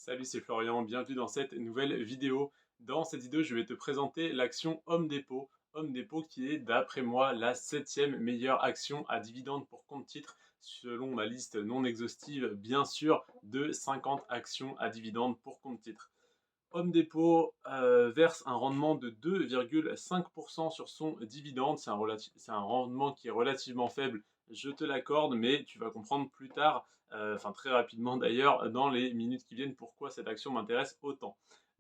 Salut, c'est Florian, bienvenue dans cette nouvelle vidéo. Dans cette vidéo, je vais te présenter l'action Home Depot. Home Depot qui est, d'après moi, la septième meilleure action à dividende pour compte titre, selon ma liste non exhaustive, bien sûr, de 50 actions à dividende pour compte titre. Home Depot verse un rendement de 2,5% sur son dividende. C'est un rendement qui est relativement faible, je te l'accorde, mais tu vas comprendre plus tard, enfin très rapidement d'ailleurs, dans les minutes qui viennent, pourquoi cette action m'intéresse autant.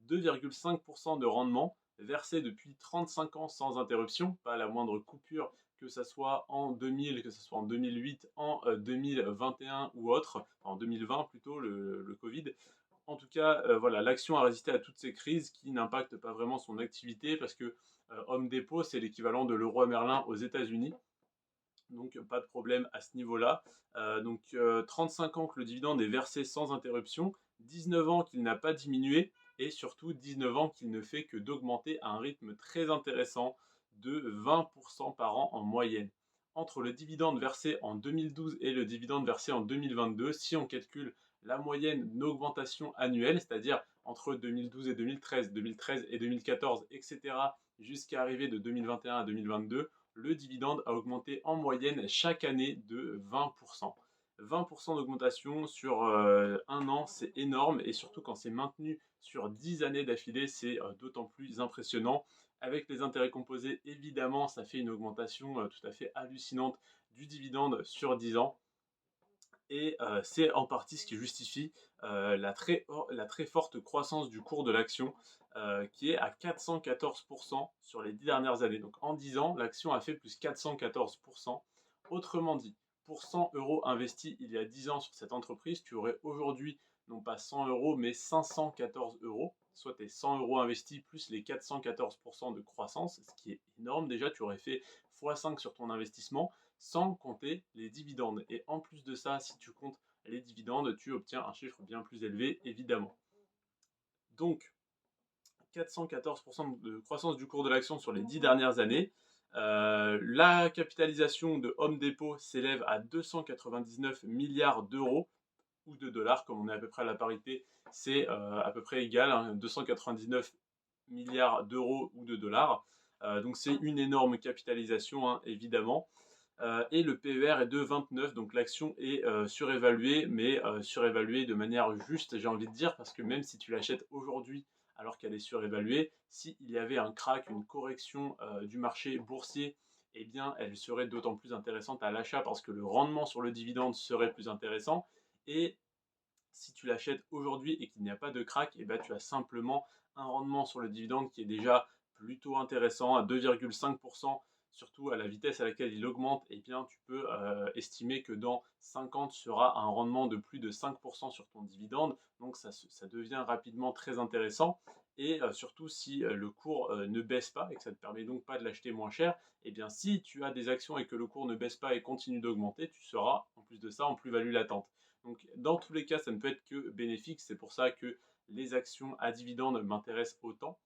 2,5% de rendement versé depuis 35 ans sans interruption, pas la moindre coupure, que ce soit en 2000, que ce soit en 2008, en 2021 ou autre, enfin, en 2020 plutôt, le Covid. En tout cas, voilà, l'action a résisté à toutes ces crises qui n'impactent pas vraiment son activité parce que Home Depot, c'est l'équivalent de Leroy Merlin aux États-Unis. Donc, pas de problème à ce niveau-là. 35 ans que le dividende est versé sans interruption, 19 ans qu'il n'a pas diminué et surtout 19 ans qu'il ne fait que d'augmenter à un rythme très intéressant de 20% par an en moyenne. Entre le dividende versé en 2012 et le dividende versé en 2022, si on calcule la moyenne d'augmentation annuelle, c'est-à-dire entre 2012 et 2013, 2013 et 2014, etc., jusqu'à arriver de 2021 à 2022, le dividende a augmenté en moyenne chaque année de 20%. 20% d'augmentation sur un an, c'est énorme et surtout quand c'est maintenu sur 10 années d'affilée, c'est d'autant plus impressionnant. Avec les intérêts composés, évidemment, ça fait une augmentation tout à fait hallucinante du dividende sur 10 ans. Et c'est en partie ce qui justifie la très forte croissance du cours de l'action qui est à 414% sur les 10 dernières années. Donc en 10 ans, l'action a fait plus 414%. Autrement dit, pour 100 euros investis il y a 10 ans sur cette entreprise, tu aurais aujourd'hui non pas 100 euros mais 514 euros, soit tes 100 euros investis plus les 414% de croissance, ce qui est énorme déjà, tu aurais fait x5 sur ton investissement sans compter les dividendes. Et en plus de ça, si tu comptes les dividendes, tu obtiens un chiffre bien plus élevé, évidemment. Donc, 414% de croissance du cours de l'action sur les 10 dernières années. La capitalisation de Home Depot s'élève à 299 milliards d'euros ou de dollars, comme on est à peu près à la parité, c'est à peu près égal, hein, 299 milliards d'euros ou de dollars. Donc c'est une énorme capitalisation, hein, évidemment. Et le PER est de 29, donc l'action est surévaluée, mais surévaluée de manière juste, j'ai envie de dire, parce que même si tu l'achètes aujourd'hui alors qu'elle est surévaluée, s'il y avait un crack, une correction du marché boursier, eh bien elle serait d'autant plus intéressante à l'achat parce que le rendement sur le dividende serait plus intéressant. Et si tu l'achètes aujourd'hui et qu'il n'y a pas de crack, eh ben, tu as simplement un rendement sur le dividende qui est déjà plutôt intéressant à 2,5%, surtout à la vitesse à laquelle il augmente. Eh bien, tu peux estimer que dans 5 ans, tu seras à un rendement de plus de 5% sur ton dividende. Donc ça devient rapidement très intéressant. Et surtout, si le cours ne baisse pas et que ça ne te permet donc pas de l'acheter moins cher, eh bien, si tu as des actions et que le cours ne baisse pas et continue d'augmenter, tu seras en plus de ça en plus-value latente. Donc, dans tous les cas, ça ne peut être que bénéfique. C'est pour ça que les actions à dividendes m'intéressent autant.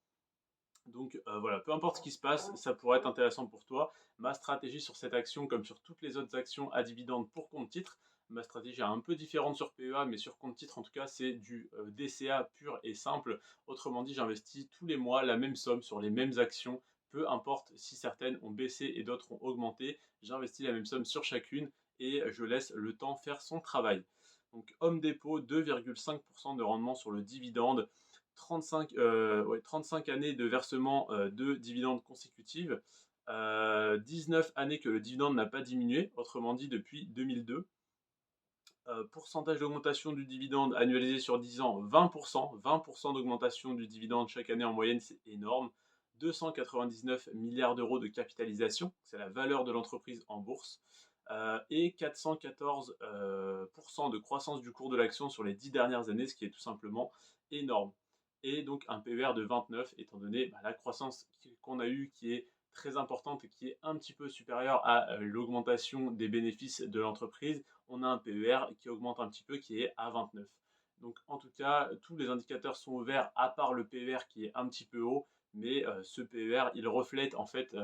Donc voilà, peu importe ce qui se passe, ça pourrait être intéressant pour toi. Ma stratégie sur cette action, comme sur toutes les autres actions à dividendes pour compte titre, ma stratégie est un peu différente sur PEA, mais sur compte titre, en tout cas, c'est du DCA pur et simple. Autrement dit, j'investis tous les mois la même somme sur les mêmes actions, peu importe si certaines ont baissé et d'autres ont augmenté. J'investis la même somme sur chacune et je laisse le temps faire son travail. Donc Home Depot, 2,5% de rendement sur le dividende. 35 années de versement de dividendes consécutives, 19 années que le dividende n'a pas diminué, autrement dit depuis 2002. Pourcentage d'augmentation du dividende annualisé sur 10 ans, 20%. 20% d'augmentation du dividende chaque année en moyenne, c'est énorme. 299 milliards d'euros de capitalisation, c'est la valeur de l'entreprise en bourse. Et 414% de croissance du cours de l'action sur les 10 dernières années, ce qui est tout simplement énorme. Et donc un PER de 29, étant donné la croissance qu'on a eue qui est très importante et qui est un petit peu supérieure à l'augmentation des bénéfices de l'entreprise, on a un PER qui augmente un petit peu, qui est à 29. Donc en tout cas, tous les indicateurs sont au vert, à part le PER qui est un petit peu haut, mais ce PER, il reflète en fait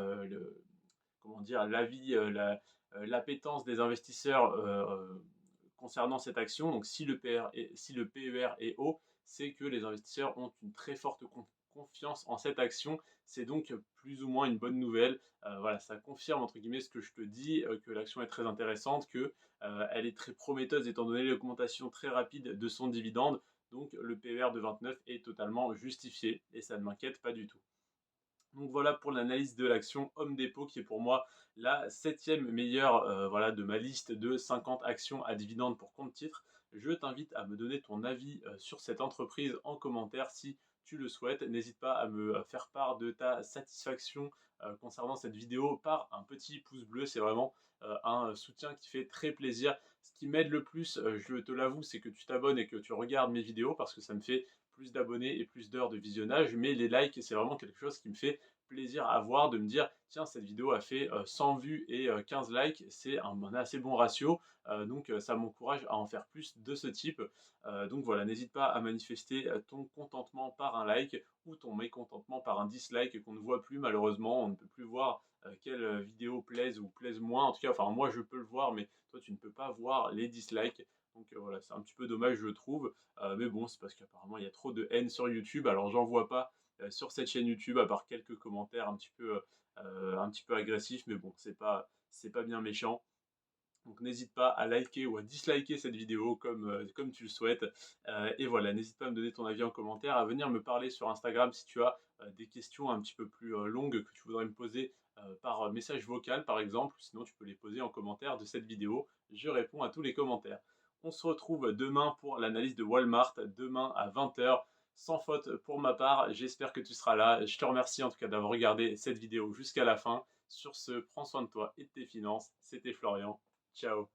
comment dire, l'avis, l'appétence des investisseurs concernant cette action. Donc si le PER est haut, c'est que les investisseurs ont une très forte confiance en cette action. C'est donc plus ou moins une bonne nouvelle. Voilà, ça confirme entre guillemets ce que je te dis, que l'action est très intéressante, que elle est très prometteuse étant donné l'augmentation très rapide de son dividende. Donc le PER de 29 est totalement justifié et ça ne m'inquiète pas du tout. Donc voilà pour l'analyse de l'action Home Depot qui est pour moi la septième meilleure voilà, de ma liste de 50 actions à dividendes pour compte titre. Je t'invite à me donner ton avis sur cette entreprise en commentaire si tu le souhaites. N'hésite pas à me faire part de ta satisfaction concernant cette vidéo par un petit pouce bleu. C'est vraiment un soutien qui fait très plaisir. Ce qui m'aide le plus, je te l'avoue, c'est que tu t'abonnes et que tu regardes mes vidéos parce que ça me fait plus d'abonnés et plus d'heures de visionnage, mais les likes, c'est vraiment quelque chose qui me fait plaisir à voir, de me dire tiens, cette vidéo a fait 100 vues et 15 likes, c'est un assez bon ratio, donc ça m'encourage à en faire plus de ce type. Donc voilà, n'hésite pas à manifester ton contentement par un like ou ton mécontentement par un dislike qu'on ne voit plus malheureusement. On ne peut plus voir quelles vidéos plaisent ou plaisent moins. En tout cas, enfin moi je peux le voir, mais toi tu ne peux pas voir les dislikes. Donc voilà, c'est un petit peu dommage je trouve. Mais bon, c'est parce qu'apparemment il y a trop de haine sur YouTube. Alors j'en vois pas sur cette chaîne YouTube, à part quelques commentaires un petit peu agressifs, mais bon, c'est pas bien méchant. Donc n'hésite pas à liker ou à disliker cette vidéo comme tu le souhaites. Et voilà, n'hésite pas à me donner ton avis en commentaire, à venir me parler sur Instagram si tu as des questions un petit peu plus longues que tu voudrais me poser par message vocal par exemple. Sinon tu peux les poser en commentaire de cette vidéo. Je réponds à tous les commentaires. On se retrouve demain pour l'analyse de Walmart, demain à 20 h. Sans faute pour ma part, j'espère que tu seras là. Je te remercie en tout cas d'avoir regardé cette vidéo jusqu'à la fin. Sur ce, prends soin de toi et de tes finances. C'était Florian. Ciao.